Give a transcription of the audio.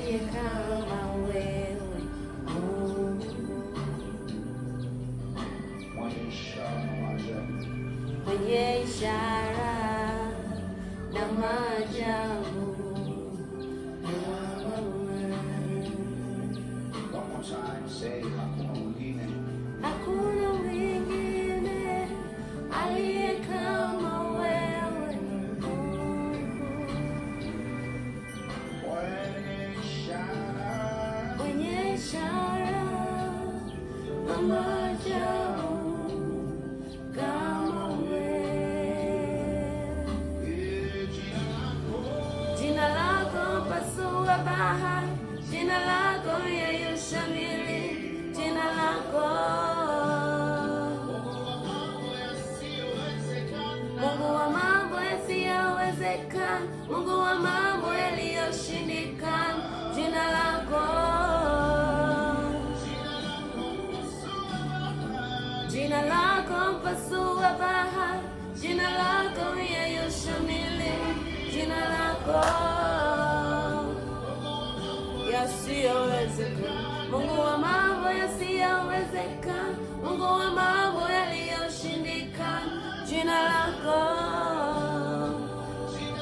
aliye kama wewe Mungu. Mwenye ishara na maajabu. Hakuna mwingine aliye kama wewe Mungu. Mwenye ishara na maajabu kama wewe. Jina lako pasua bahari, jina lako yeyusha milima, jina lako Mungu wa mambo yasiyowezekana, Mungu wa mambo yaliyoshindikana, jina lako. Jina lako mpasua bahari, jina lako yeyusha milima, jina lako yasiyowezekana, Mungu wa mambo yasiyowezekana.